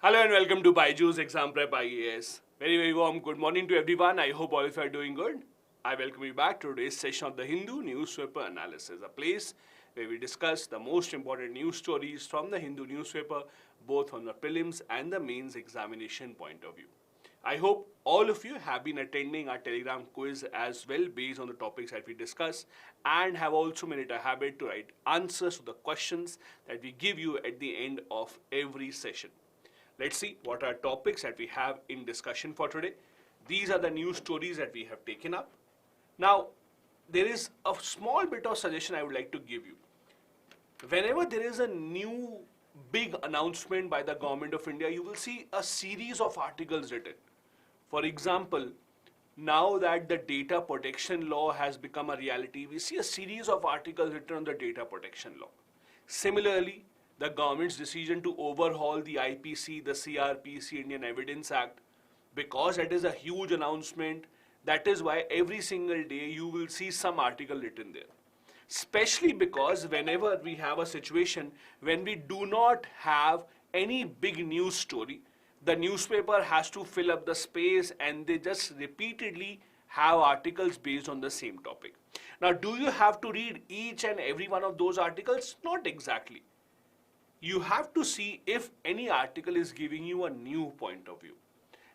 Hello and welcome to BYJU'S Exam Prep IAS. Very warm good morning to everyone. I hope all of you are doing good. I welcome you back to today's session of the Hindu Newspaper Analysis, a place where we discuss the most important news stories from the Hindu newspaper, both from the prelims and the mains examination point of view. I hope all of you have been attending our Telegram quiz as well based on the topics that we discuss and have also made it a habit to write answers to the questions that we give you at the end of every session. Let's see what are topics that we have in discussion for today. These are the news stories that we have taken up. Now, there is a small bit of suggestion I would like to give you. Whenever there is a new big announcement by the government of India, you will see a series of articles written. For example, now that the data protection law has become a reality, we see a series of articles written on the data protection law. Similarly, the government's decision to overhaul the IPC, the CrPC, Indian Evidence Act, because it is a huge announcement, that is why every single day you will see some article written there. Especially because whenever we have a situation when we do not have any big news story, the newspaper has to fill up the space and they just repeatedly have articles based on the same topic. Now, do you have to read each and every one of those articles? Not exactly. You have to see if any article is giving you a new point of view.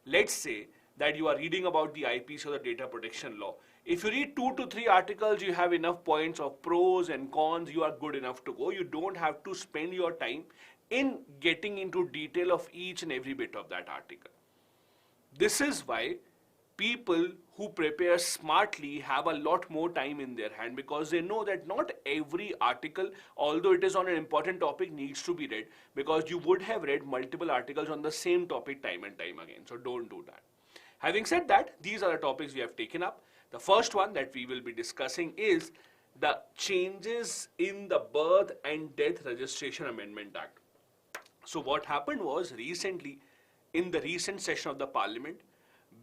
Let's say that you are reading about the IPC or the data protection law. If you read 2 to 3 articles, you have enough points of pros and cons, you are good enough to go. You don't have to spend your time in getting into detail of each and every bit of that article. This is why people who prepare smartly have a lot more time in their hand, because they know that not every article, although it is on an important topic, needs to be read, because you would have read multiple articles on the same topic time and time again. So don't do that. Having said that, these are the topics we have taken up. The first one that we will be discussing is the changes in the Birth and Death Registration Amendment Act. So what happened was, recently, in the recent session of the Parliament,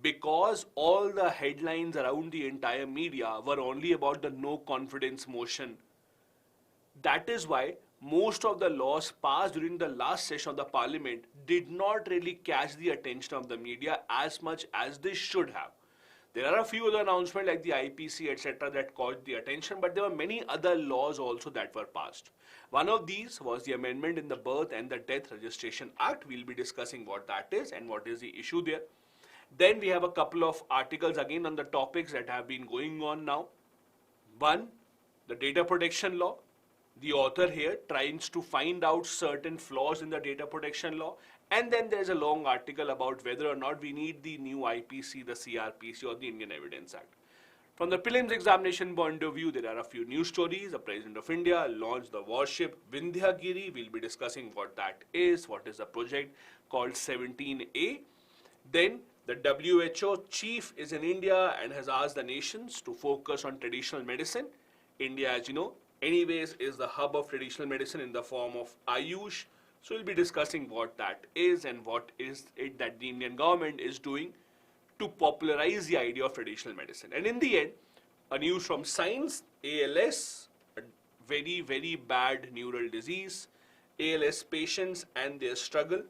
because all the headlines around the entire media were only about the no confidence motion, that is why most of the laws passed during the last session of the Parliament did not really catch the attention of the media as much as they should have. There are a few other announcements like the IPC, etc. that caught the attention, but there were many other laws also that were passed. One of these was the amendment in the Birth and the Death Registration Act. We'll be discussing what that is and what is the issue there. Then we have a couple of articles again on the topics that have been going on now. One, the data protection law. The author here tries to find out certain flaws in the data protection law. And then there's a long article about whether or not we need the new IPC, the CrPC or the Indian Evidence Act. From the prelims examination point of view, there are a few news stories. The President of India launched the warship Vindhyagiri. We'll be discussing what that is, what is the project called 17A. Then the WHO chief is in India and has asked the nations to focus on traditional medicine. India, as you know, anyways, is the hub of traditional medicine in the form of Ayush. So we'll be discussing what that is and what is it that the Indian government is doing to popularize the idea of traditional medicine. And in the end, a news from science, ALS, a very bad neural disease, ALS patients and their struggle,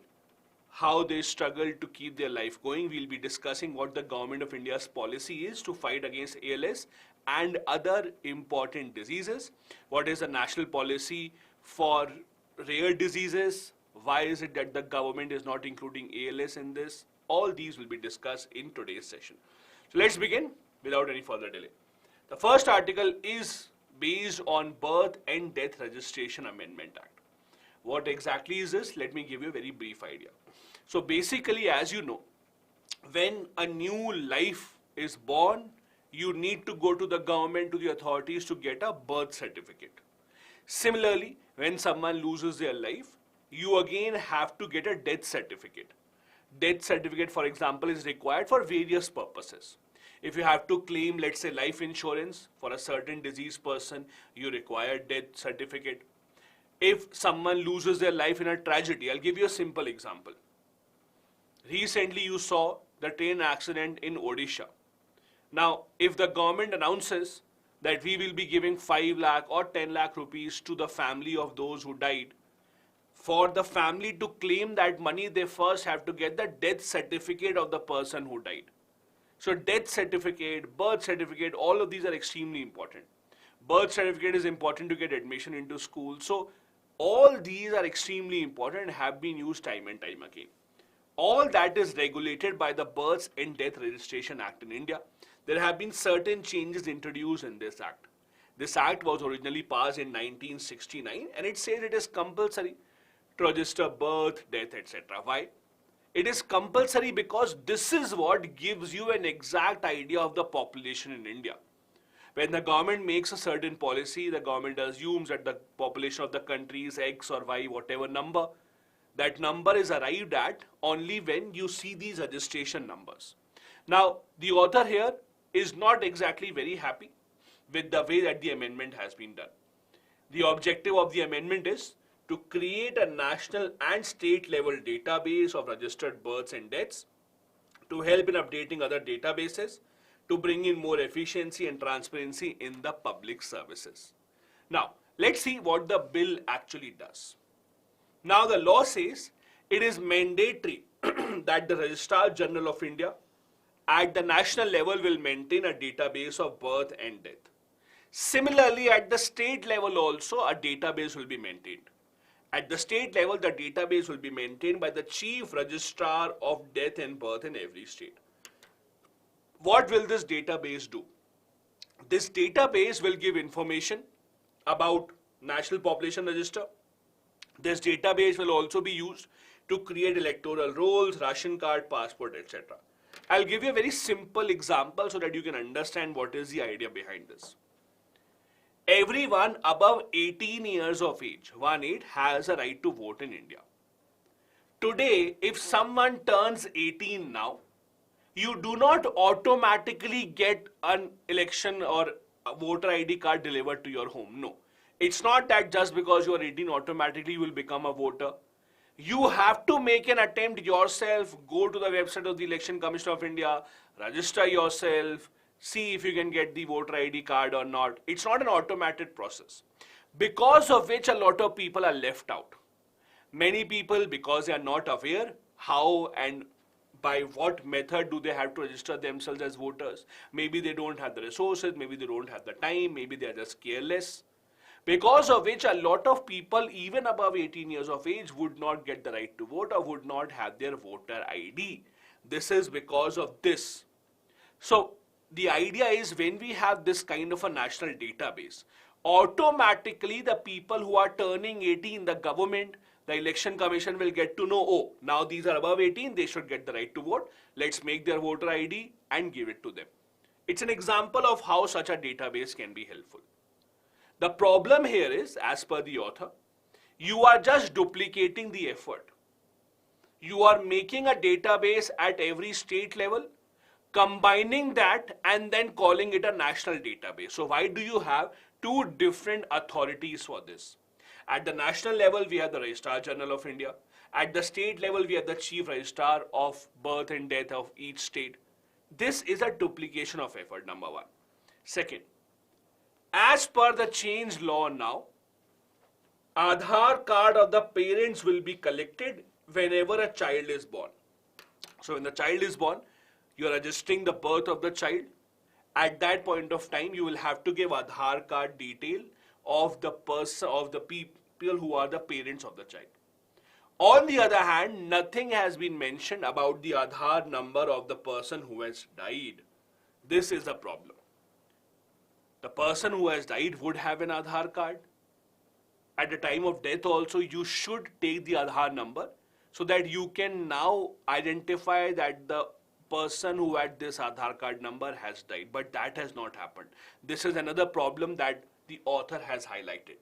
how they struggle to keep their life going. We'll be discussing what the government of India's policy is to fight against ALS and other important diseases. What is the national policy for rare diseases? Why is it that the government is not including ALS in this? All these will be discussed in today's session. So let's begin without any further delay. The first article is based on Birth and Death Registration Amendment Act. What exactly is this? Let me give you a very brief idea. So basically, as you know, when a new life is born, you need to go to the government, to the authorities to get a birth certificate. Similarly, when someone loses their life, you again have to get a death certificate. Death certificate, for example, is required for various purposes. If you have to claim, let's say, life insurance for a certain diseased person, you require death certificate. If someone loses their life in a tragedy, I'll give you a simple example. Recently, you saw the train accident in Odisha. Now, if the government announces that we will be giving 5 lakh or 10 lakh rupees to the family of those who died, For the family to claim that money, they first have to get the death certificate of the person who died. So death certificate, birth certificate, all of these are extremely important. Birth certificate is important to get admission into school. So all these are extremely important and have been used time and time again. All that is regulated by the Births and Death Registration Act in India. There have been certain changes introduced in this act. This act was originally passed in 1969 and it says it is compulsory to register birth, death, etc. Why? It is compulsory because this is what gives you an exact idea of the population in India. When the government makes a certain policy, the government assumes that the population of the country is X or Y, whatever number. That number is arrived at only when you see these registration numbers. Now, the author here is not exactly very happy with the way that the amendment has been done. The objective of the amendment is to create a national and state level database of registered births and deaths, to help in updating other databases, to bring in more efficiency and transparency in the public services. Now, let's see what the bill actually does. Now, the law says it is mandatory that the Registrar General of India at the national level will maintain a database of birth and death. Similarly, at the state level also, a database will be maintained. At the state level, the database will be maintained by the Chief Registrar of Death and Birth in every state. What will this database do? This database will give information about National Population Register. This database will also be used to create electoral rolls, ration card, passport, etc. I'll give you a very simple example so that you can understand what is the idea behind this. Everyone above 18 years of age, 1-8, has a right to vote in India. Today, if someone turns 18 now, you do not automatically get an election or a voter ID card delivered to your home. No. It's not that just because you are 18 automatically you will become a voter. You have to make an attempt yourself, go to the website of the Election Commission of India, register yourself, see if you can get the voter ID card or not. It's not an automated process, because of which a lot of people are left out. Many people, because they are not aware how and by what method do they have to register themselves as voters. Maybe they don't have the resources, maybe they don't have the time, maybe they are just careless. Because of which a lot of people even above 18 years of age would not get the right to vote or would not have their voter ID. This is because of this. So the idea is, when we have this kind of a national database, automatically the people who are turning 18, the government, the Election Commission will get to know, oh, now these are above 18, they should get the right to vote. Let's make their voter ID and give it to them. It's an example of how such a database can be helpful. The problem here is, as per the author, you are just duplicating the effort. You are making a database at every state level, combining that and then calling it a national database. So why do you have two different authorities for this? At the national level, we have the Registrar General of India. At the state level, we have the Chief Registrar of Birth and Death of each state. This is a duplication of effort, number one. Second, as per the changed law now, Aadhaar card of the parents will be collected whenever a child is born. So when the child is born, you are registering the birth of the child. At that point of time, you will have to give Aadhaar card detail of the person, of the people who are the parents of the child. On the other hand, nothing has been mentioned about the Aadhaar number of the person who has died. This is the problem. The person who has died would have an Aadhaar card. At the time of death also, you should take the Aadhaar number so that you can now identify that the person who had this Aadhaar card number has died. But that has not happened. This is another problem that the author has highlighted.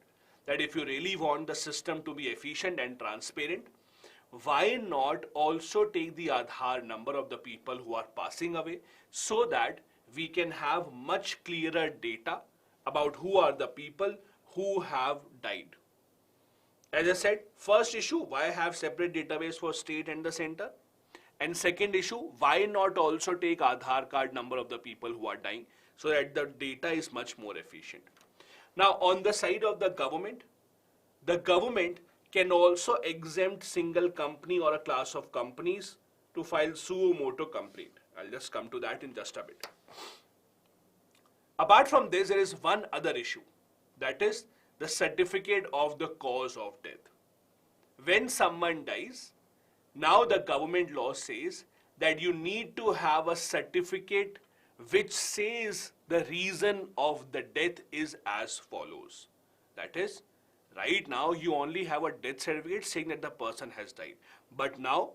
That if you really want the system to be efficient and transparent, why not also take the Aadhaar number of the people who are passing away, so that we can have much clearer data about who are the people who have died. As I said, first issue, why have separate database for state and the center? And second issue, why not also take Aadhaar card number of the people who are dying, so that the data is much more efficient. Now, on the side of the government can also exempt single company or a class of companies to file suo motu complaint. I'll just come to that in just a bit. Apart from this, there is one other issue, that is the certificate of the cause of death. When someone dies, now the government law says that you need to have a certificate which says the reason of the death is as follows. That is, right now you only have a death certificate saying that the person has died. But now,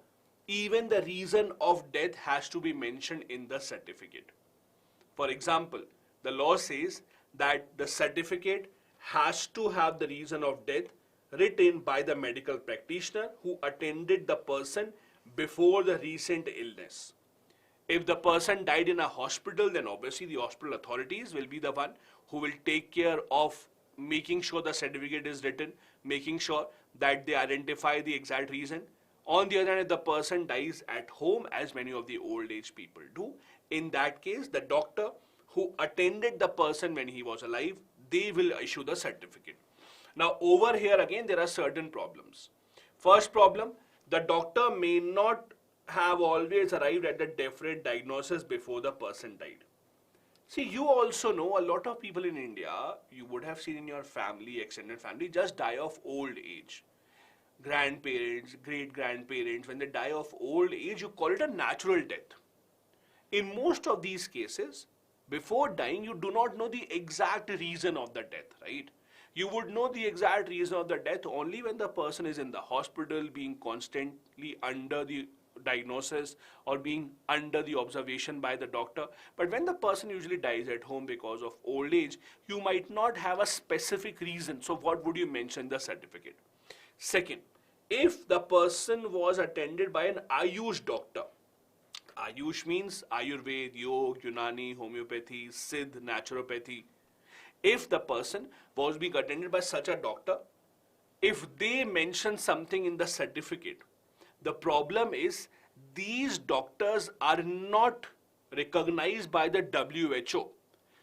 even the reason of death has to be mentioned in the certificate. For example, the law says that the certificate has to have the reason of death written by the medical practitioner who attended the person before the recent illness. If the person died in a hospital, then obviously the hospital authorities will be the one who will take care of making sure the certificate is written, making sure that they identify the exact reason. On the other hand, if the person dies at home, as many of the old age people do, in that case, the doctor who attended the person when he was alive, they will issue the certificate. Now, over here again, there are certain problems. First problem, the doctor may not have always arrived at the definite diagnosis before the person died. See, you also know a lot of people in India, you would have seen in your family, extended family, just die of old age. Grandparents, great-grandparents, when they die of old age, you call it a natural death. In most of these cases, before dying, you do not know the exact reason of the death, right? You would know the exact reason of the death only when the person is in the hospital, being constantly under the diagnosis or being under the observation by the doctor. But when the person usually dies at home because of old age, you might not have a specific reason. So what would you mention in the certificate? Second, if the person was attended by an Ayush doctor, Ayush means Ayurveda, Yoga, Unani, Homeopathy, Siddh, Naturopathy. If the person was being attended by such a doctor, if they mention something in the certificate, the problem is these doctors are not recognized by the WHO.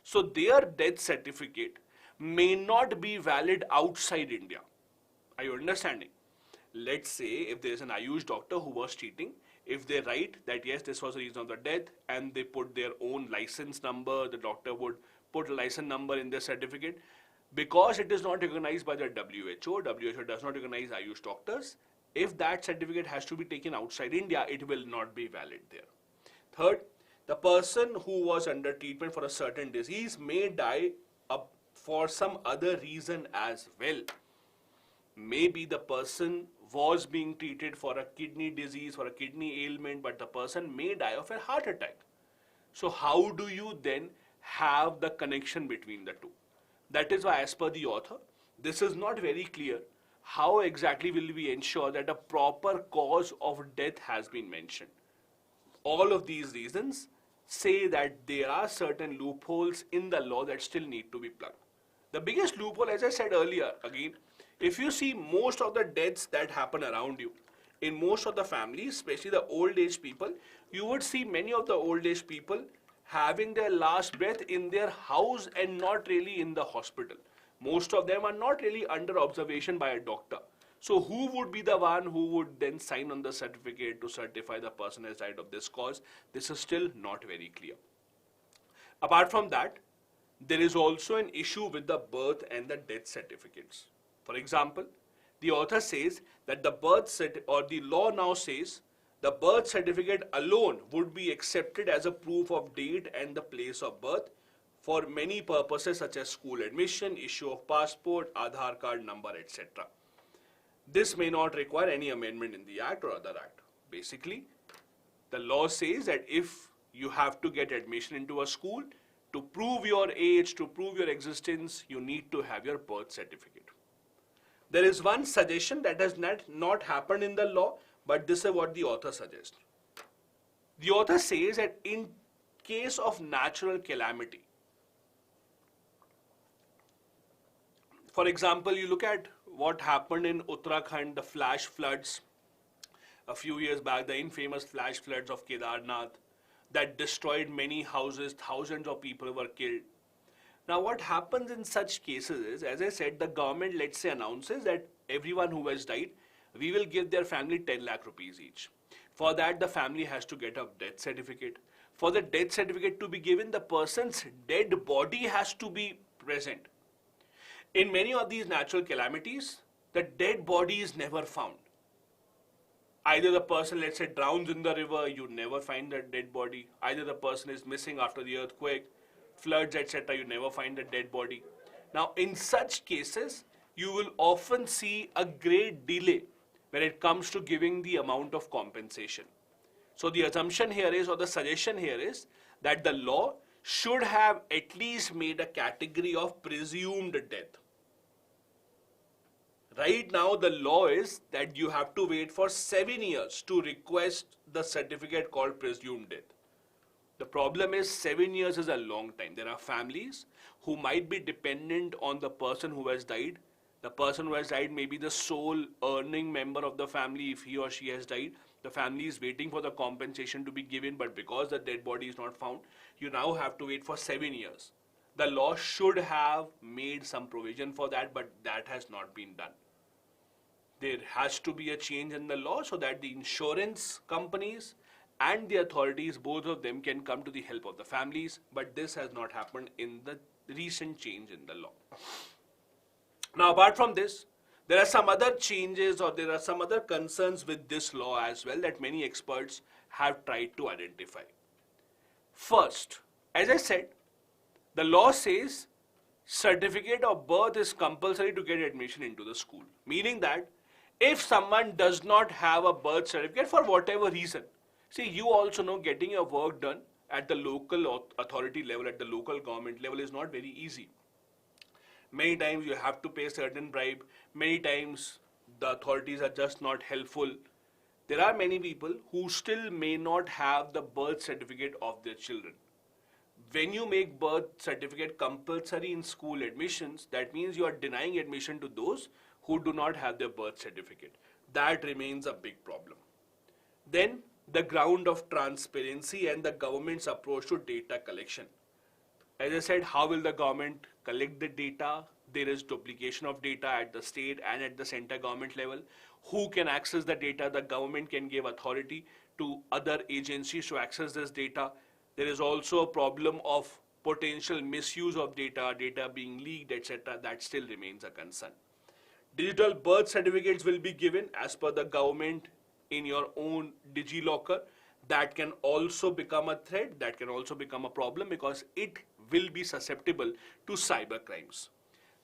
So their death certificate may not be valid outside India. Are you understanding? Let's say if there is an Ayush doctor who was treating, if they write that yes, this was the reason of the death and they put their own license number, the doctor would put a license number in their certificate. Because it is not recognized by the WHO does not recognize Ayush doctors. If that certificate has to be taken outside India, it will not be valid there. Third, the person who was under treatment for a certain disease may die for some other reason as well. Maybe the person was being treated for a kidney disease, for a kidney ailment, but the person may die of a heart attack. So how do you then have the connection between the two? That is why, as per the author, this is not very clear. How exactly will we ensure that a proper cause of death has been mentioned? All of these reasons say that there are certain loopholes in the law that still need to be plugged. The biggest loophole, as I said earlier, again, if you see most of the deaths that happen around you, in most of the families, especially the old age people, you would see many of the old age people having their last breath in their house and not really in the hospital. Most of them are not really under observation by a doctor. So who would be the one who would then sign on the certificate to certify the person has died of this cause? This is still not very clear. Apart from that, there is also an issue with the birth and the death certificates. For example, the author says that the law now says the birth certificate alone would be accepted as a proof of date and the place of birth for many purposes such as school admission, issue of passport, Aadhaar card number, etc. This may not require any amendment in the Act or other Act. Basically, the law says that if you have to get admission into a school, to prove your age, to prove your existence, you need to have your birth certificate. There is one suggestion that has not happened in the law, but this is what the author suggests. The author says that in case of natural calamity, for example, you look at what happened in Uttarakhand, the flash floods a few years back, the infamous flash floods of Kedarnath that destroyed many houses, thousands of people were killed. Now what happens in such cases is, as I said, the government, let's say, announces that everyone who has died, we will give their family 10 lakh rupees each. For that, the family has to get a death certificate. For the death certificate to be given, the person's dead body has to be present. In many of these natural calamities, the dead body is never found. Either the person, let's say, drowns in the river, you never find the dead body. Either the person is missing after the earthquake, floods, etc., you never find the dead body. Now, in such cases, you will often see a great delay when it comes to giving the amount of compensation. So the assumption here is, or the suggestion here is, that the law should have at least made a category of presumed death. Right now, the law is that you have to wait for 7 years to request the certificate called presumed death. The problem is 7 years is a long time. There are families who might be dependent on the person who has died. The person who has died may be the sole earning member of the family. If he or she has died, the family is waiting for the compensation to be given, but because the dead body is not found, you now have to wait for 7 years. The law should have made some provision for that, but that has not been done. There has to be a change in the law so that the insurance companies and the authorities, both of them, can come to the help of the families, but this has not happened in the recent change in the law. Now, apart from this, there are some other changes or there are some other concerns with this law as well that many experts have tried to identify. First, as I said, the law says certificate of birth is compulsory to get admission into the school, meaning that if someone does not have a birth certificate for whatever reason, see, you also know getting your work done at the local authority level, at the local government level is not very easy. Many times you have to pay a certain bribe. Many times the authorities are just not helpful. There are many people who still may not have the birth certificate of their children. When you make birth certificate compulsory in school admissions, that means you are denying admission to those who do not have their birth certificate. That remains a big problem. Then the ground of transparency and the government's approach to data collection. As I said, how will the government collect the data? There is duplication of data at the state and at the center government level. Who can access the data? The government can give authority to other agencies to access this data. There is also a problem of potential misuse of data, data being leaked, etc. That still remains a concern. Digital birth certificates will be given as per the government in your own DigiLocker. That can also become a threat, that can also become a problem because it will be susceptible to cyber crimes.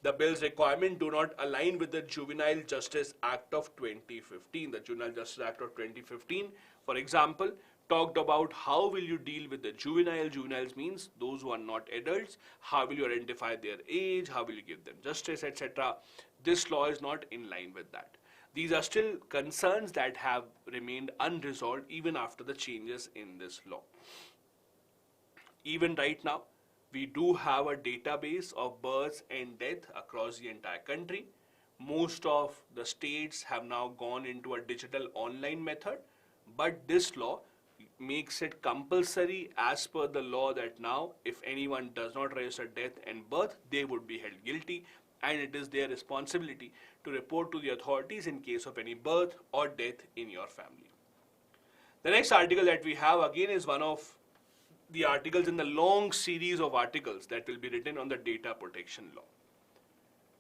The bill's requirements do not align with the Juvenile Justice Act of 2015. The Juvenile Justice Act of 2015, for example, talked about how will you deal with the juvenile. Juveniles means those who are not adults. How will you identify their age? How will you give them justice, etc. This law is not in line with that. These are still concerns that have remained unresolved even after the changes in this law. Even right now, we do have a database of births and death across the entire country. Most of the states have now gone into a digital online method, but this law makes it compulsory as per the law that now if anyone does not register death and birth, they would be held guilty, and it is their responsibility to report to the authorities in case of any birth or death in your family. The next article that we have again is one of the articles in the long series of articles that will be written on the data protection law.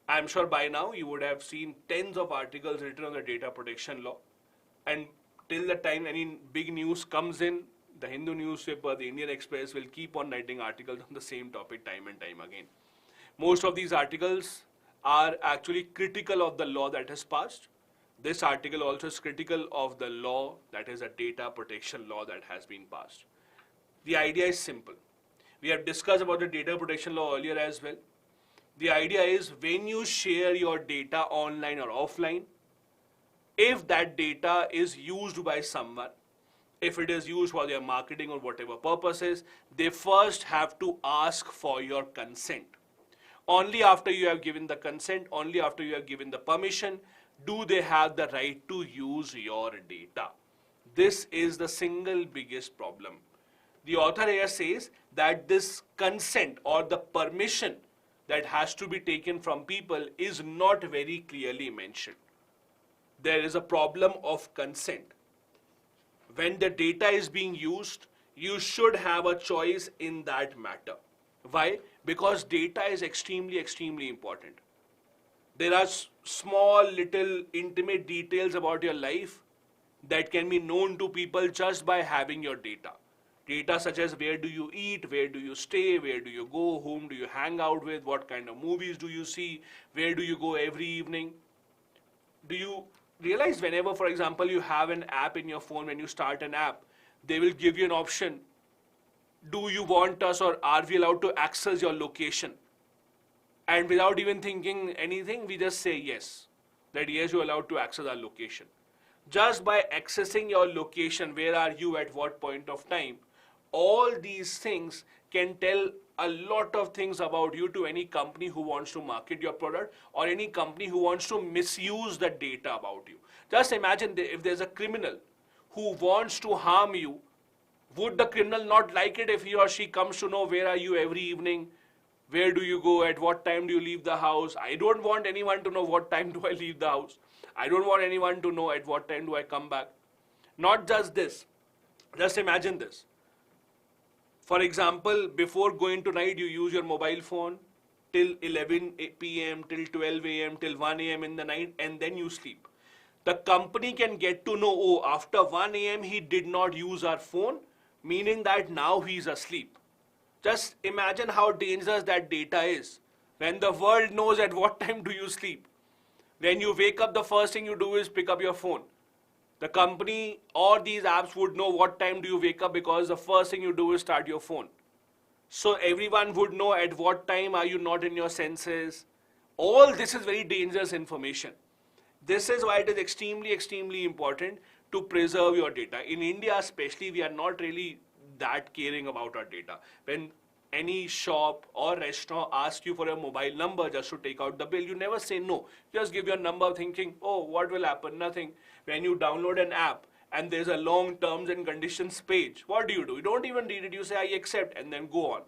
I'm sure by now you would have seen tens of articles written on the data protection law, and till the time any big news comes in, the Hindu Newspaper, the Indian Express will keep on writing articles on the same topic time and time again. Most of these articles are actually critical of the law that has passed. This article also is critical of the law, that is a data protection law that has been passed. The idea is simple. We have discussed about the data protection law earlier as well. The idea is when you share your data online or offline, if that data is used by someone, if it is used for their marketing or whatever purposes, they first have to ask for your consent. Only after you have given the consent, only after you have given the permission, do they have the right to use your data. This is the single biggest problem. The author here says that this consent or the permission that has to be taken from people is not very clearly mentioned. there is a problem of consent. When the data is being used, you should have a choice in that matter. Why? Because data is extremely, extremely important. There are small, little, intimate details about your life that can be known to people just by having your data. Data such as where do you eat, where do you stay, where do you go, whom do you hang out with, what kind of movies do you see, where do you go every evening. Do you realize whenever, for example, you have an app in your phone, when you start an app, they will give you an option, do you want us or are we allowed to access your location? And without even thinking anything, we just say yes, that yes, you're allowed to access our location. Just by accessing your location, where are you at what point of time, all these things can tell a lot of things about you to any company who wants to market your product or any company who wants to misuse the data about you. Just imagine if there's a criminal who wants to harm you, would the criminal not like it if he or she comes to know where are you every evening, where do you go, at what time do you leave the house? I don't want anyone to know what time do I leave the house. I don't want anyone to know at what time do I come back. Not just this, just imagine this. For example, before going to night, you use your mobile phone till 11 p.m., till 12 a.m., till 1 a.m. in the night, and then you sleep. The company can get to know, oh, after 1 a.m. he did not use our phone, meaning that now he's asleep. Just imagine how dangerous that data is. When the world knows at what time do you sleep. When you wake up, the first thing you do is pick up your phone. The company or these apps would know what time do you wake up because the first thing you do is start your phone. So everyone would know at what time are you not in your senses. All this is very dangerous information. This is why it is extremely, extremely important to preserve your data. In India especially, we are not really that caring about our data. When any shop or restaurant asks you for a mobile number just to take out the bill, you never say no. Just give your number thinking, oh, what will happen? Nothing. When you download an app and there's a long terms and conditions page, what do? You don't even read it. You say, I accept, and then go on.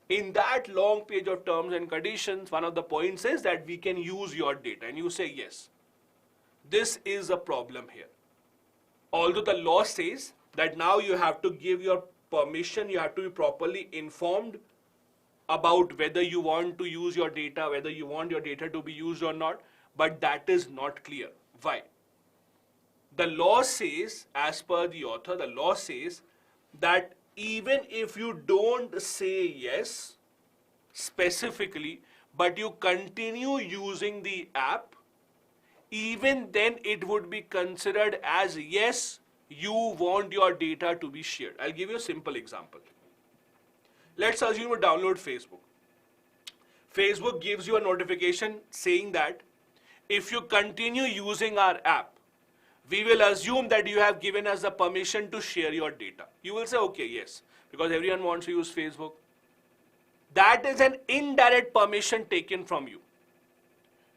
In that long page of terms and conditions, one of the points is that we can use your data, and you say yes. This is a problem here. Although the law says that now you have to give your permission, you have to be properly informed about whether you want to use your data, whether you want your data to be used or not, but that is not clear. Why? The law says, as per the author, the law says that even if you don't say yes specifically, but you continue using the app, even then it would be considered as yes, you want your data to be shared. I'll give you a simple example. Let's assume you download Facebook. Facebook gives you a notification saying that if you continue using our app, we will assume that you have given us the permission to share your data. You will say, okay, yes, because everyone wants to use Facebook. That is an indirect permission taken from you.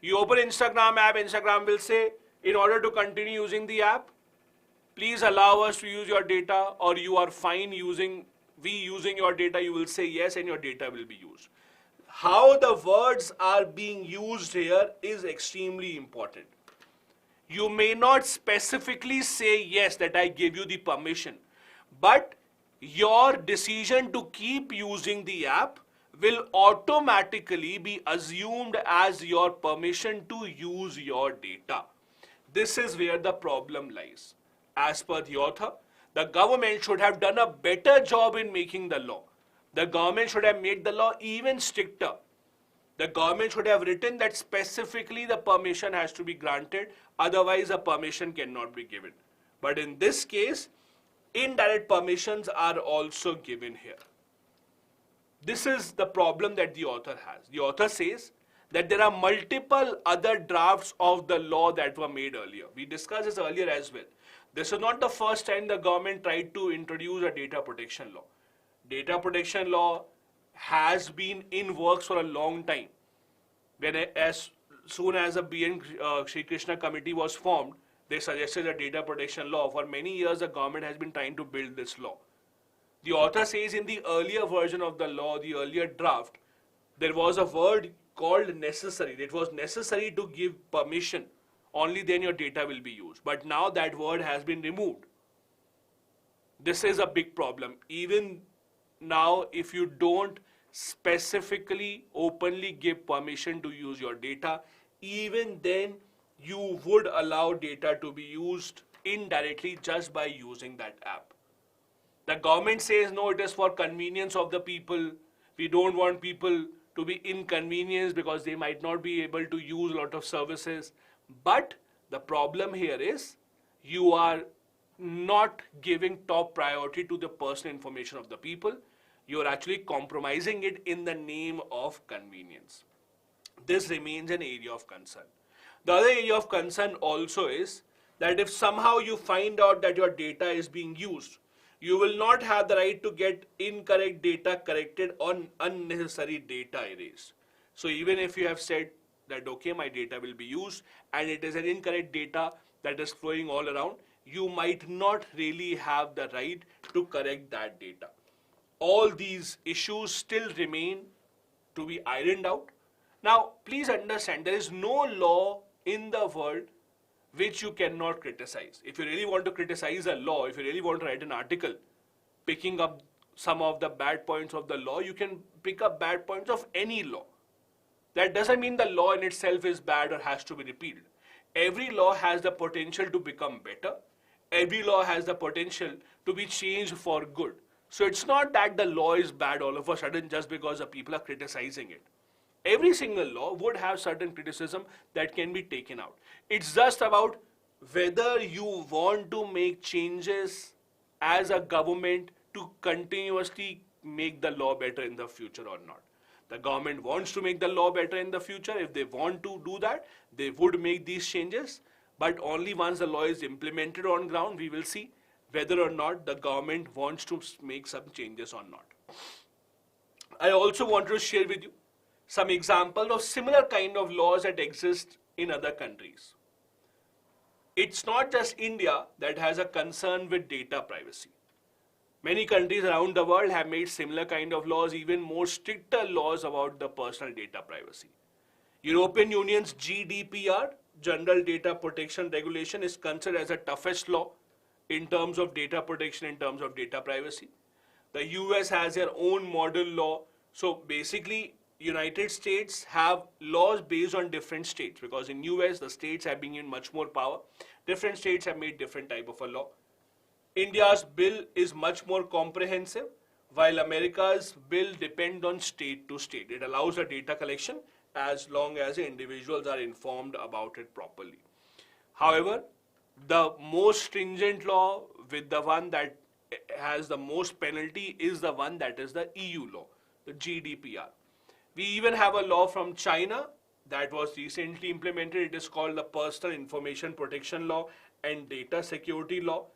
You open Instagram app, Instagram will say, in order to continue using the app, please allow us to use your data, or you are fine using your data. You will say yes, and your data will be used. How the words are being used here is extremely important. You may not specifically say yes, that I give you the permission, but your decision to keep using the app will automatically be assumed as your permission to use your data. This is where the problem lies. As per the author, the government should have done a better job in making the law. The government should have made the law even stricter. The government should have written that specifically the permission has to be granted, otherwise a permission cannot be given. But in this case, indirect permissions are also given here. This is the problem that the author has. The author says that there are multiple other drafts of the law that were made earlier. We discussed this earlier as well. This is not the first time the government tried to introduce a data protection law. Data protection law has been in works for a long time. When as soon as the B.N. Sri Krishna committee was formed, they suggested a data protection law. For many years, the government has been trying to build this law. The author says in the earlier version of the law, the earlier draft, there was a word called necessary. It was necessary to give permission only then your data will be used. But now that word has been removed. This is a big problem. Even now, if you don't specifically, openly give permission to use your data, even then you would allow data to be used indirectly just by using that app. The government says, no, it is for convenience of the people. We don't want people to be inconvenienced because they might not be able to use a lot of services. But the problem here is you are not giving top priority to the personal information of the people. You are actually compromising it in the name of convenience. This remains an area of concern. The other area of concern also is that if somehow you find out that your data is being used, you will not have the right to get incorrect data corrected or unnecessary data erased. So even if you have said that, okay, my data will be used and it is an incorrect data that is flowing all around, you might not really have the right to correct that data. All these issues still remain to be ironed out. Now, please understand, there is no law in the world which you cannot criticize. If you really want to criticize a law, if you really want to write an article, picking up some of the bad points of the law, you can pick up bad points of any law. That doesn't mean the law in itself is bad or has to be repealed. Every law has the potential to become better. Every law has the potential to be changed for good. So it's not that the law is bad all of a sudden just because the people are criticizing it. Every single law would have certain criticism that can be taken out. It's just about whether you want to make changes as a government to continuously make the law better in the future or not. The government wants to make the law better in the future. If they want to do that, they would make these changes. But only once the law is implemented on ground, we will see whether or not the government wants to make some changes or not. I also want to share with you some examples of similar kind of laws that exist in other countries. It's not just India that has a concern with data privacy. Many countries around the world have made similar kind of laws, even more stricter laws about the personal data privacy. European Union's GDPR, General Data Protection Regulation, is considered as the toughest law in terms of data protection, in terms of data privacy. The US has their own model law. So basically, United States have laws based on different states, because in US the states have been given much more power. Different states have made different type of a law. India's bill is much more comprehensive, while America's bill depends on state to state. It allows a data collection as long as the individuals are informed about it properly. However, the most stringent law with the one that has the most penalty is the one that is the EU law, the GDPR. We even have a law from China that was recently implemented. It is called the Personal Information Protection Law and Data Security Law.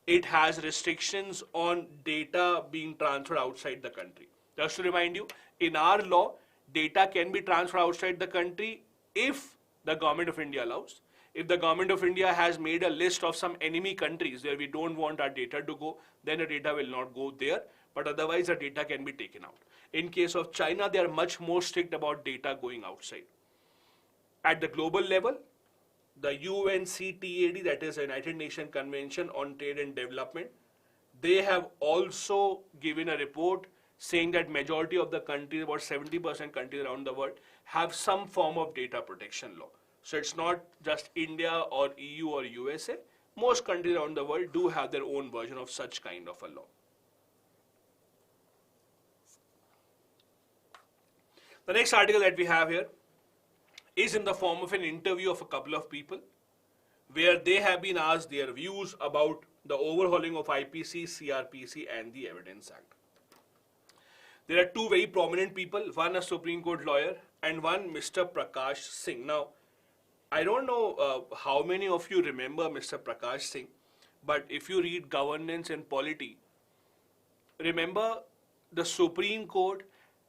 It has restrictions on data being transferred outside the country. Just to remind you, in our law, data can be transferred outside the country if the government of India allows. If the government of India has made a list of some enemy countries where we don't want our data to go, then the data will not go there, but otherwise the data can be taken out. In case of China, they are much more strict about data going outside. At the global level, the UNCTAD, that is the United Nations Convention on Trade and Development, they have also given a report saying that majority of the countries, about 70% countries around the world, have some form of data protection law. So it's not just India or EU or USA. Most countries around the world do have their own version of such kind of a law. The next article that we have here is in the form of an interview of a couple of people where they have been asked their views about the overhauling of IPC, CrPC and the Evidence Act. There are two very prominent people, one a Supreme Court lawyer and one Mr. Prakash Singh. Now, I don't know how many of you remember Mr. Prakash Singh, but if you read Governance and Polity, remember the Supreme Court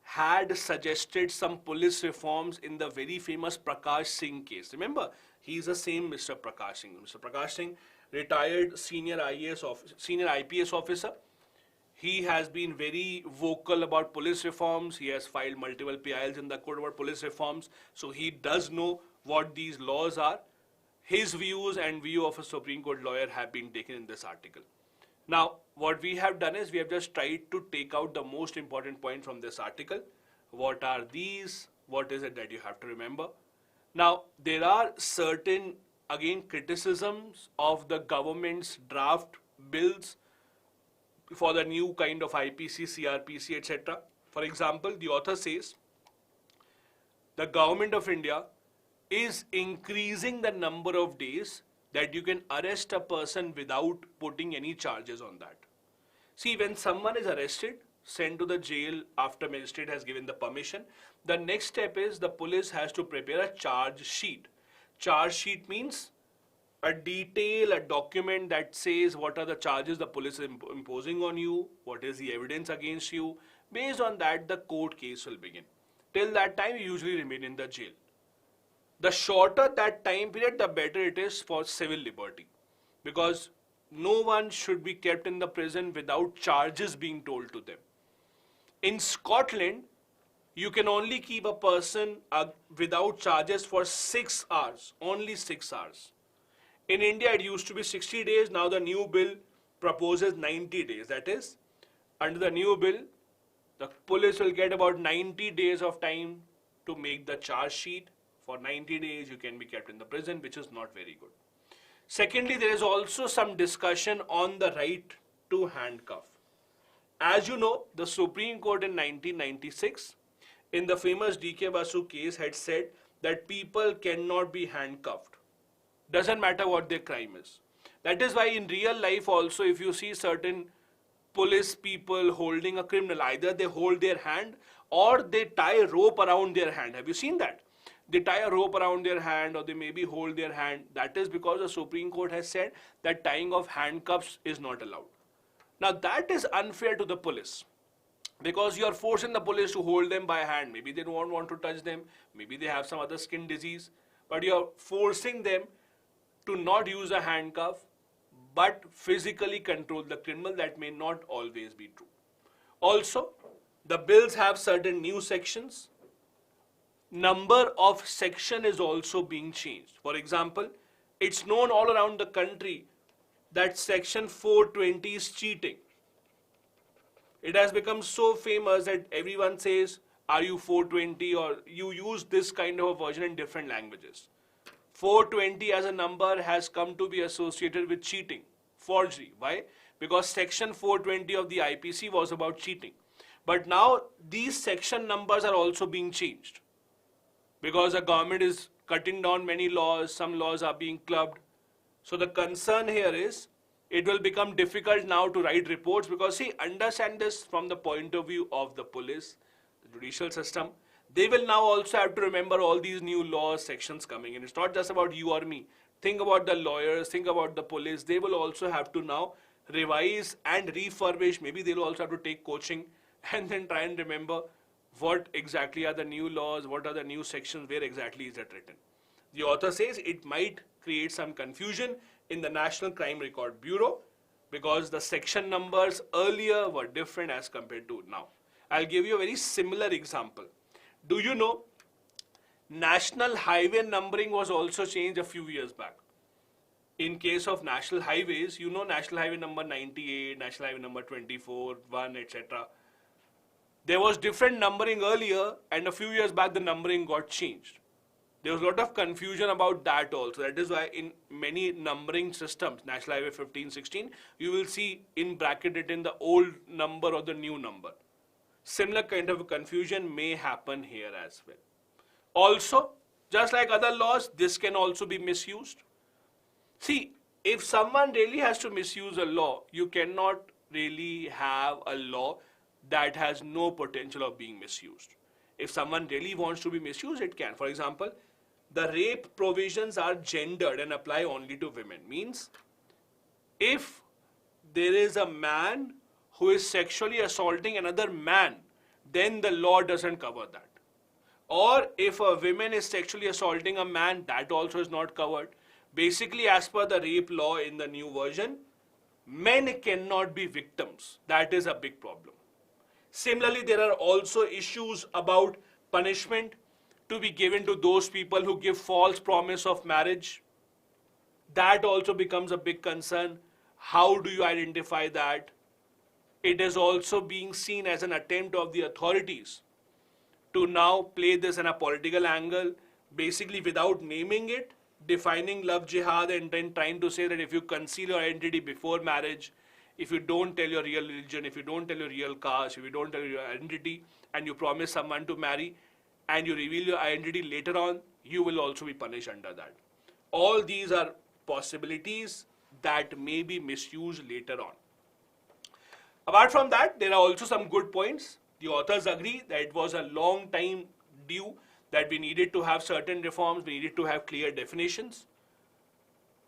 had suggested some police reforms in the very famous Prakash Singh case. Remember, he's the same Mr. Prakash Singh. Mr. Prakash Singh, retired senior IPS officer. He has been very vocal about police reforms. He has filed multiple PILs in the court about police reforms. So he does know what these laws are. his views and view of a Supreme Court lawyer have been taken in this article. Now, what we have done is we have just tried to take out the most important point from this article. What are these? What is it that you have to remember? Now, there are certain, again, criticisms of the government's draft bills for the new kind of IPC, CrPC, etc. For example, the author says, the government of India is increasing the number of days that you can arrest a person without putting any charges on that. See, when someone is arrested, sent to the jail after magistrate has given the permission, the next step is the police has to prepare a charge sheet. Charge sheet means a detail, a document that says what are the charges the police is imposing on you, what is the evidence against you. Based on that, the court case will begin. Till that time, you usually remain in the jail. The shorter that time period, the better it is for civil liberty. Because no one should be kept in the prison without charges being told to them. In Scotland, you can only keep a person without charges for 6 hours, only 6 hours. In India, it used to be 60 days. Now the new bill proposes 90 days. That is, under the new bill, the police will get about 90 days of time to make the charge sheet. For 90 days, you can be kept in the prison, which is not very good. Secondly, there is also some discussion on the right to handcuff. As you know, the Supreme Court in 1996, in the famous D.K. Basu case, had said that people cannot be handcuffed. Doesn't matter what their crime is. That is why in real life also, if you see certain police people holding a criminal, either they hold their hand or they tie a rope around their hand. Have you seen that? They tie a rope around their hand or they maybe hold their hand. That is because the Supreme Court has said that tying of handcuffs is not allowed. Now that is unfair to the police because you are forcing the police to hold them by hand. Maybe they don't want to touch them. Maybe they have some other skin disease. But you are forcing them to not use a handcuff but physically control the criminal. That may not always be true. Also, the bills have certain new sections. Number of section is also being changed. For example, it's known all around the country that section 420 is cheating. It has become so famous that everyone says, are you 420, or you use this kind of a version in different languages. 420 as a number has come to be associated with cheating, forgery. Why? Because section 420 of the IPC was about cheating. But now these section numbers are also being changed. Because the government is cutting down many laws, some laws are being clubbed. So the concern here is, it will become difficult now to write reports because see, understand this from the point of view of the police, the judicial system. They will now also have to remember all these new laws, sections coming in. It's not just about you or me. Think about the lawyers, think about the police. They will also have to now revise and refurbish. Maybe they will also have to take coaching and then try and remember what exactly are the new laws, what are the new sections, where exactly is that written. The author says it might create some confusion in the National Crime Record Bureau because the section numbers earlier were different as compared to now. I'll give you a very similar example. Do you know national highway numbering was also changed a few years back? In case of national highways, you know national highway number 98, national highway number 24, 1, etc. There was different numbering earlier and a few years back the numbering got changed. There was a lot of confusion about that also. That is why in many numbering systems, National Highway 15, 16, you will see in bracket written the old number or the new number. Similar kind of confusion may happen here as well. Also, just like other laws, this can also be misused. See, if someone really has to misuse a law, you cannot really have a law that has no potential of being misused. If someone really wants to be misused, it can. For example, the rape provisions are gendered and apply only to women. Means, if there is a man who is sexually assaulting another man, then the law doesn't cover that. Or if a woman is sexually assaulting a man, that also is not covered. Basically, as per the rape law in the new version, men cannot be victims. That is a big problem. Similarly, there are also issues about punishment to be given to those people who give false promise of marriage. That also becomes a big concern. How do you identify that? It is also being seen as an attempt of the authorities to now play this in a political angle, basically without naming it, defining love jihad, and then trying to say that if you conceal your identity before marriage, if you don't tell your real religion, if you don't tell your real caste, if you don't tell your identity, and you promise someone to marry, and you reveal your identity later on, you will also be punished under that. All these are possibilities that may be misused later on. Apart from that, there are also some good points. The authors agree that it was a long time due, that we needed to have certain reforms, we needed to have clear definitions.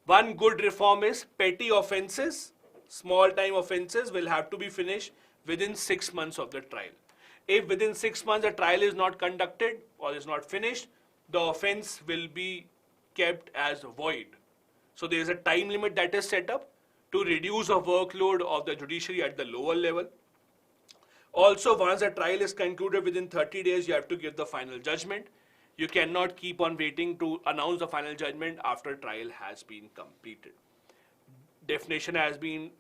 One good reform is petty offences, small time offences will have to be finished within 6 months of the trial. If within 6 months a trial is not conducted or is not finished, the offence will be kept as void. So there is a time limit that is set up to reduce the workload of the judiciary at the lower level. Also, once a trial is concluded within 30 days, you have to give the final judgment. You cannot keep on waiting to announce the final judgment after trial has been completed. Definition has been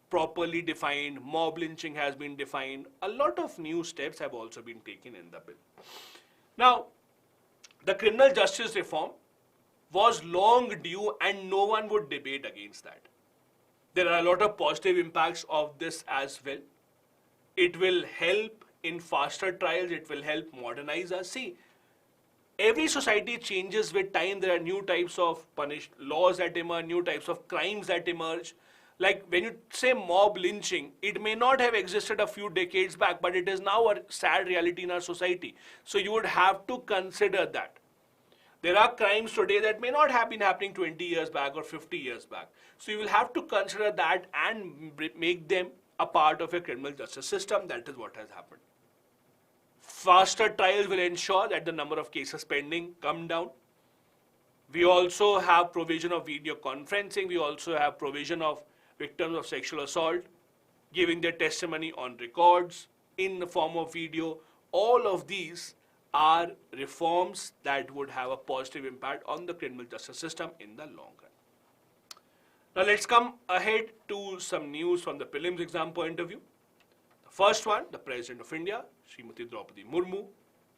properly defined, mob lynching has been defined. A lot of new steps have also been taken in the bill. Now, the criminal justice reform was long due and no one would debate against that. There are a lot of positive impacts of this as well. It will help in faster trials, it will help modernize us. See, every society changes with time. There are new types of laws that emerge, new types of crimes that emerge. Like when you say mob lynching, it may not have existed a few decades back, but it is now a sad reality in our society. So you would have to consider that. There are crimes today that may not have been happening 20 years back or 50 years back. So you will have to consider that and make them a part of a criminal justice system. That is what has happened. Faster trials will ensure that the number of cases pending come down. We also have provision of video conferencing. We also have provision of victims of sexual assault giving their testimony on records in the form of video. All of these are reforms that would have a positive impact on the criminal justice system in the long run. Now let's come ahead to some news from the prelims exam point of view. The first one, the President of India, Srimati Draupadi Murmu,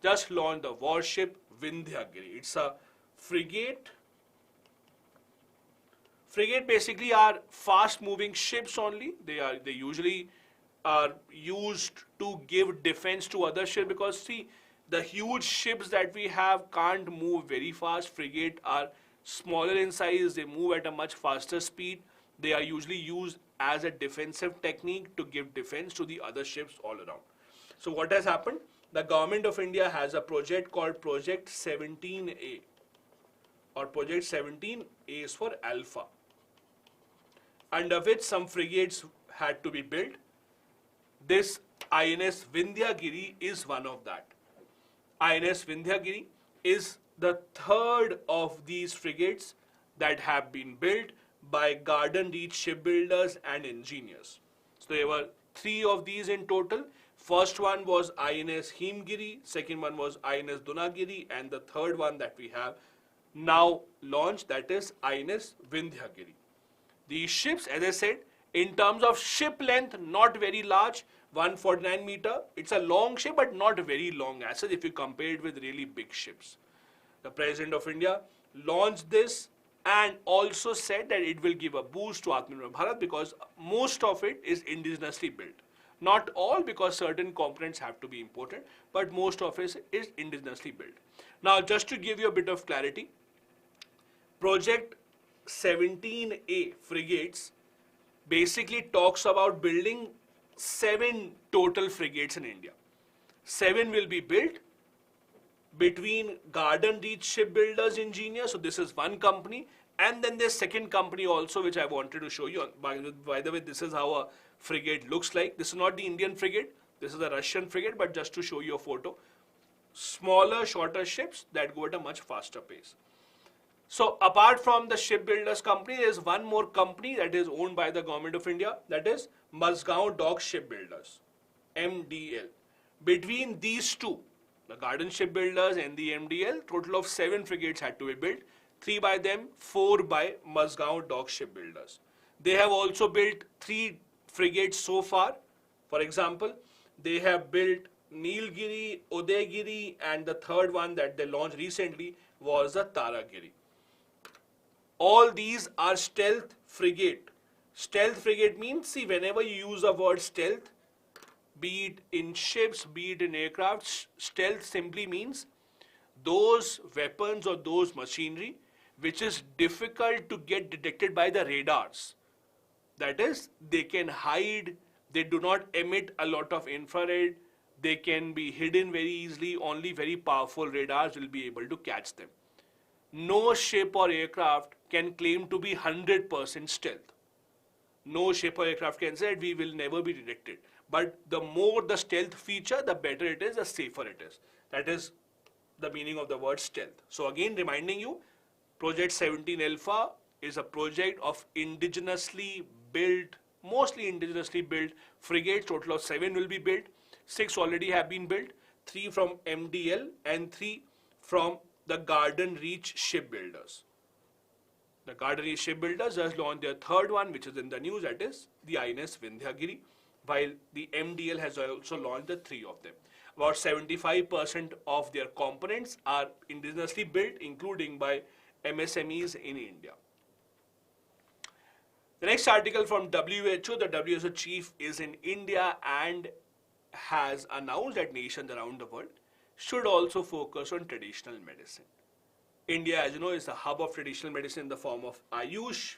just launched the warship Vindhyagiri. It's a frigate. Frigate basically are fast-moving ships only. They usually are used to give defense to other ships because see, the huge ships that we have can't move very fast. Frigate are smaller in size, they move at a much faster speed. They are usually used as a defensive technique to give defense to the other ships all around. So what has happened? The government of India has a project called Project 17A, or Project 17A is for Alpha, under which some frigates had to be built. This INS Vindhyagiri is one of that. INS Vindhyagiri is the third of these frigates that have been built by Garden Reach shipbuilders and engineers. So there were 3 of these in total. First one was INS Himgiri, second one was INS Dunagiri, and the third one that we have now launched, that is INS Vindhyagiri. These ships, as I said, in terms of ship length, not very large, 149 meter. It's a long ship, but not very long as such if you compare it with really big ships. The President of India launched this and also said that it will give a boost to Atmanirbhar Bharat because most of it is indigenously built. Not all, because certain components have to be imported, but most of it is indigenously built. Now, just to give you a bit of clarity, Project 17A frigates basically talks about building 7 total frigates in India. 7 will be built between Garden Reach shipbuilders engineers. So this is one company, and then there's second company also, which I wanted to show you. By the way, this is how a frigate looks like. This is not the Indian frigate. This is a Russian frigate, but just to show you a photo. Smaller, shorter ships that go at a much faster pace. So apart from the shipbuilders company, there is one more company that is owned by the government of India, that is Mazgaon Dock Shipbuilders, MDL. Between these two, the Garden Shipbuilders and the MDL, total of 7 frigates had to be built. 3 by them, 4 by Mazgaon Dock Shipbuilders. They have also built 3 frigates so far. For example, they have built Nilgiri, Udaygiri, and the third one that they launched recently was the Taragiri. All these are stealth frigate. Stealth frigate means, see, whenever you use the word stealth, be it in ships, be it in aircraft, stealth simply means those weapons or those machinery which is difficult to get detected by the radars. That is, they can hide, they do not emit a lot of infrared, they can be hidden very easily, only very powerful radars will be able to catch them. No ship or aircraft can claim to be 100% stealth. No ship or aircraft can say we will never be detected. But the more the stealth feature, the better it is, the safer it is. That is the meaning of the word stealth. So again, reminding you, Project 17 Alpha is a project of indigenously built, mostly indigenously built frigates. Total of 7 will be built. 6 already have been built, 3 from MDL and 3 from the Garden Reach Shipbuilders. The Garden Reach Shipbuilders has launched their third one, which is in the news, that is the IAS Vindhyagiri, while the MDL has also launched the 3 of them. About 75% of their components are indigenously built, including by MSMEs in India. The next article from WHO, the WHO chief is in India and has announced that nations around the world should also focus on traditional medicine. India, as you know, is the hub of traditional medicine in the form of Ayush.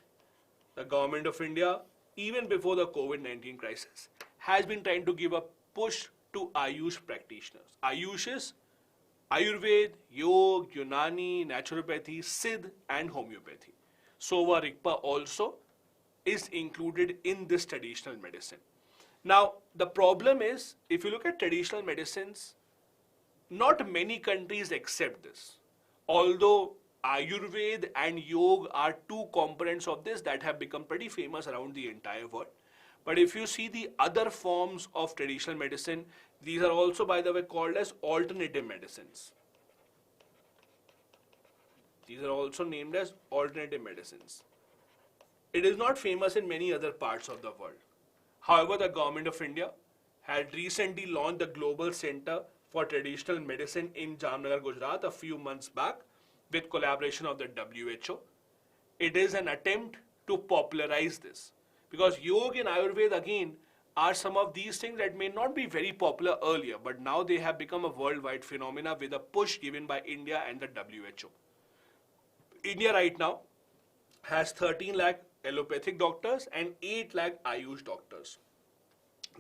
The government of India, even before the COVID-19 crisis, has been trying to give a push to Ayush practitioners. Ayush is Ayurveda, Yoga, Unani, Naturopathy, Siddha and Homeopathy. Sova Rigpa also is included in this traditional medicine. Now, the problem is, if you look at traditional medicines, not many countries accept this. Although Ayurveda and Yoga are 2 components of this that have become pretty famous around the entire world. But if you see the other forms of traditional medicine, these are also, by the way, called as alternative medicines. These are also named as alternative medicines. It is not famous in many other parts of the world. However, the government of India had recently launched the Global Center for Traditional Medicine in Jamnagar, Gujarat a few months back with collaboration of the WHO. It is an attempt to popularize this, because Yoga and Ayurveda again are some of these things that may not be very popular earlier, but now they have become a worldwide phenomena with a push given by India and the WHO. India right now has 13 lakh allopathic doctors and 8 lakh Ayush doctors.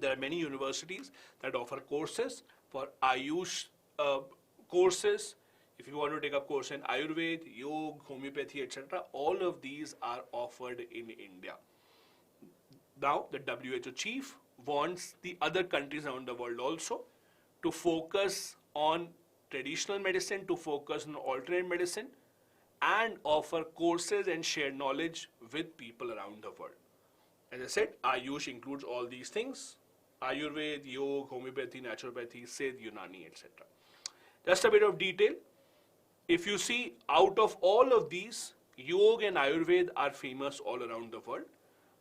There are many universities that offer courses for Ayush courses. If you want to take up course in Ayurveda, Yoga, Homeopathy, etc., all of these are offered in India. Now, the WHO chief wants the other countries around the world also to focus on traditional medicine, to focus on alternate medicine, and offer courses and share knowledge with people around the world. As I said, Ayush includes all these things: Ayurveda, Yoga, Homeopathy, Naturopathy, Siddha, Unani, etc. Just a bit of detail. If you see, out of all of these, Yoga and Ayurveda are famous all around the world,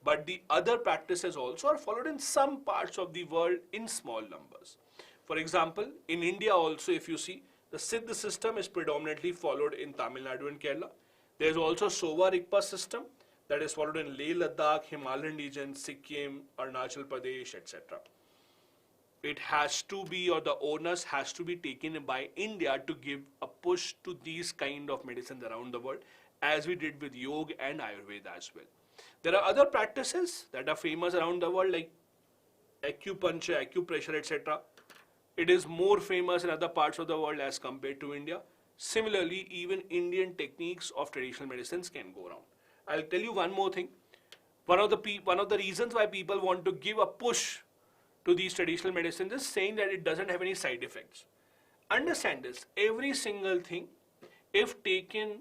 but the other practices also are followed in some parts of the world in small numbers. For example, in India also, if you see, the Siddha system is predominantly followed in Tamil Nadu and Kerala. There is also Sova Rigpa system that is followed in Leh, Ladakh, Himalayan region, Sikkim, Arunachal Pradesh, etc. It has to be, or the onus has to be taken by India to give a push to these kind of medicines around the world, as we did with Yoga and Ayurveda as well. There are other practices that are famous around the world like acupuncture, acupressure, etc. It is more famous in other parts of the world as compared to India. Similarly, even Indian techniques of traditional medicines can go around. I'll tell you one more thing. One of the reasons why people want to give a push to these traditional medicines is saying that it doesn't have any side effects. Understand this, every single thing, if taken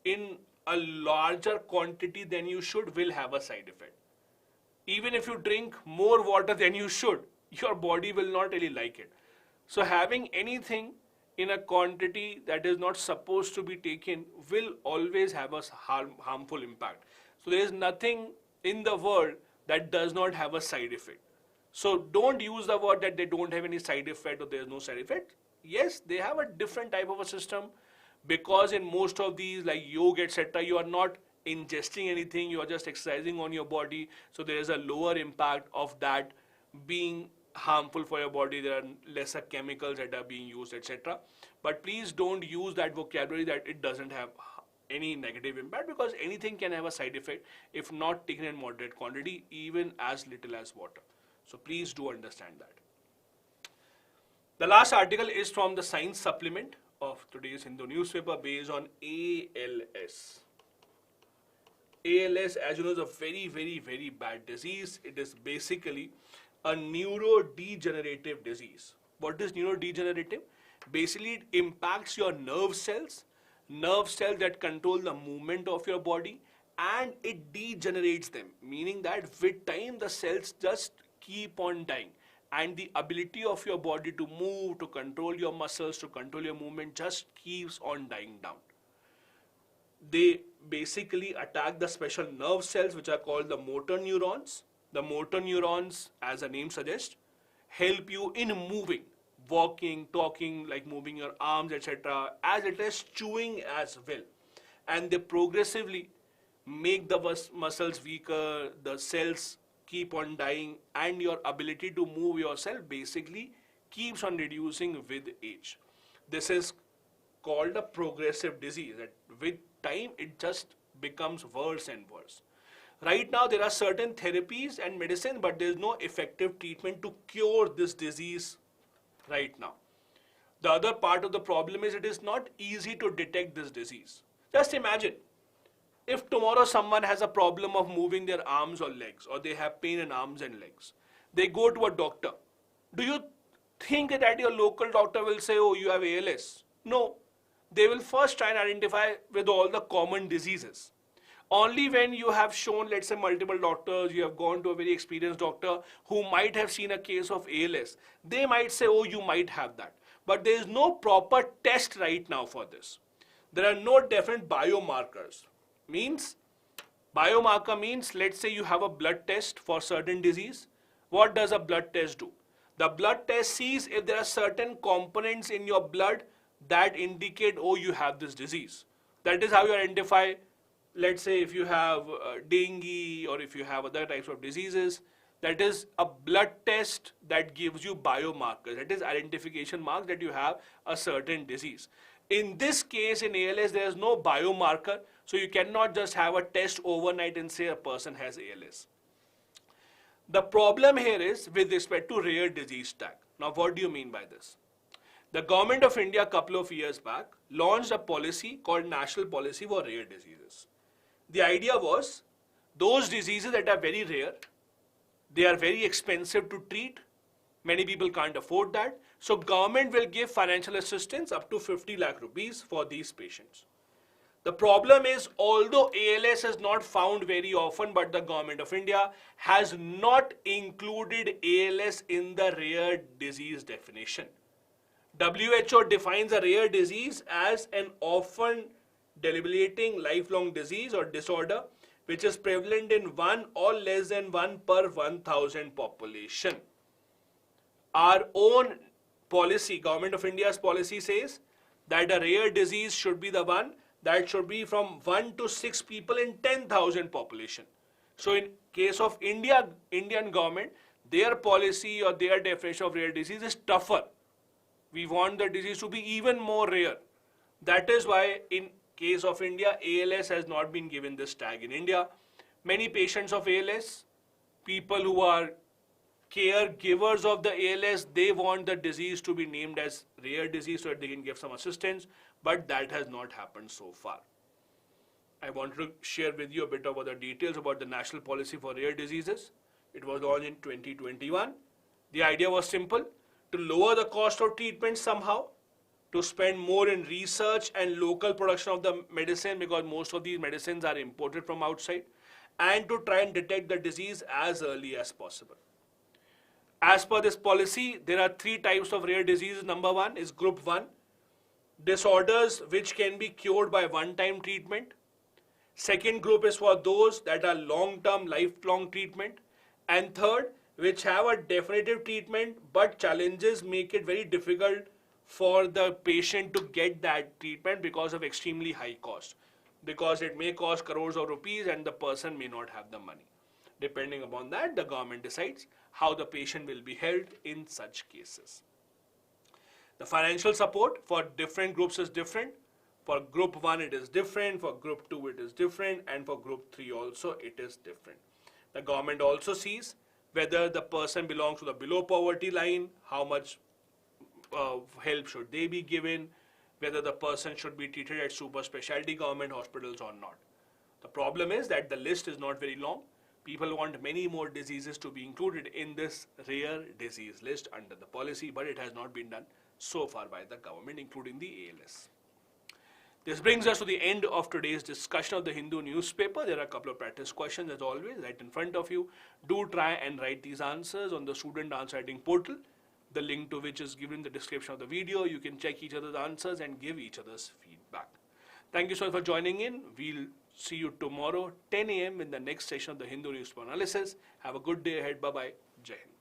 in a larger quantity than you should, will have a side effect. Even if you drink more water than you should, your body will not really like it. So having anything in a quantity that is not supposed to be taken will always have a harmful impact. So there is nothing in the world that does not have a side effect. So don't use the word that they don't have any side effect or there is no side effect. Yes, they have a different type of a system, because in most of these like yoga etc., you are not ingesting anything, you are just exercising on your body. So there is a lower impact of that being harmful for your body. There are lesser chemicals that are being used etc. But please don't use that vocabulary that it doesn't have any negative impact, because anything can have a side effect if not taken in moderate quantity, even as little as water. So please do understand that. The last article is from the science supplement of today's Hindu newspaper based on ALS. ALS, as you know, is a very, very, very bad disease. It is basically a neurodegenerative disease. What is neurodegenerative? Basically, it impacts your nerve cells that control the movement of your body, and it degenerates them, meaning that with time the cells just keep on dying, and the ability of your body to move, to control your muscles, to control your movement just keeps on dying down. They basically attack the special nerve cells which are called the motor neurons. The motor neurons, as the name suggests, help you in moving, walking, talking, like moving your arms, etc., as it is chewing as well. And they progressively make the muscles weaker, the cells keep on dying, and your ability to move yourself basically keeps on reducing with age. This is called a progressive disease, that with time it just becomes worse and worse. Right now there are certain therapies and medicine, but there is no effective treatment to cure this disease right now. The other part of the problem is it is not easy to detect this disease. Just imagine, if tomorrow someone has a problem of moving their arms or legs, or they have pain in arms and legs, they go to a doctor. Do you think that your local doctor will say, oh, you have ALS? No. They will first try and identify with all the common diseases. Only when you have shown, let's say, multiple doctors, you have gone to a very experienced doctor who might have seen a case of ALS, they might say, oh, you might have that. But there is no proper test right now for this. There are no definite biomarkers. Biomarker means, let's say you have a blood test for certain disease. What does a blood test do? The blood test sees if there are certain components in your blood that indicate, oh, you have this disease. That is how you identify, let's say, if you have dengue or if you have other types of diseases. That is a blood test that gives you biomarkers. That is identification marks that you have a certain disease. In this case, in ALS, there is no biomarker, so you cannot just have a test overnight and say a person has ALS. The problem here is with respect to rare disease tag. Now, what do you mean by this? The government of India a couple of years back launched a policy called National Policy for Rare Diseases. The idea was those diseases that are very rare, they are very expensive to treat, many people can't afford that, so government will give financial assistance up to 50 lakh rupees for these patients. The problem is, although ALS is not found very often, but the government of India has not included ALS in the rare disease definition. WHO defines a rare disease as an often debilitating lifelong disease or disorder which is prevalent in 1 or less than 1 per 1,000 population. Our own policy, Government of India's policy says that a rare disease should be the one that should be from 1 to 6 people in 10,000 population. So in case of Indian government, their policy or their definition of rare disease is tougher. We want the disease to be even more rare. That is why in case of India, ALS has not been given this tag in India. Many patients of ALS, people who are caregivers of the ALS, they want the disease to be named as rare disease so that they can give some assistance, but that has not happened so far. I want to share with you a bit about the details about the National Policy for Rare Diseases. It was launched in 2021. The idea was simple: to lower the cost of treatment somehow, to spend more in research and local production of the medicine, because most of these medicines are imported from outside, and to try and detect the disease as early as possible. As per this policy, there are 3 types of rare diseases. Number 1 is group 1. disorders which can be cured by one-time treatment. Second group is for those that are long-term, lifelong treatment. And third, which have a definitive treatment, but challenges make it very difficult for the patient to get that treatment because of extremely high cost. Because it may cost crores of rupees and the person may not have the money. Depending upon that, the government decides how the patient will be held in such cases. The financial support for different groups is different. For group 1 it is different, for group 2 it is different, and for group 3 also it is different. The government also sees whether the person belongs to the below poverty line, how much help should they be given, whether the person should be treated at super specialty government hospitals or not. The problem is that the list is not very long. People want many more diseases to be included in this rare disease list under the policy, but it has not been done so far by the government, including the ALS. This brings us to the end of today's discussion of the Hindu newspaper. There are a couple of practice questions as always right in front of you. Do try and write these answers on the student answer writing portal, the link to which is given in the description of the video. You can check each other's answers and give each other's feedback. Thank you so much for joining in. We'll see you tomorrow 10 a.m. in the next session of the Hindu newspaper analysis. Have a good day ahead. Bye-bye. Jai Hind.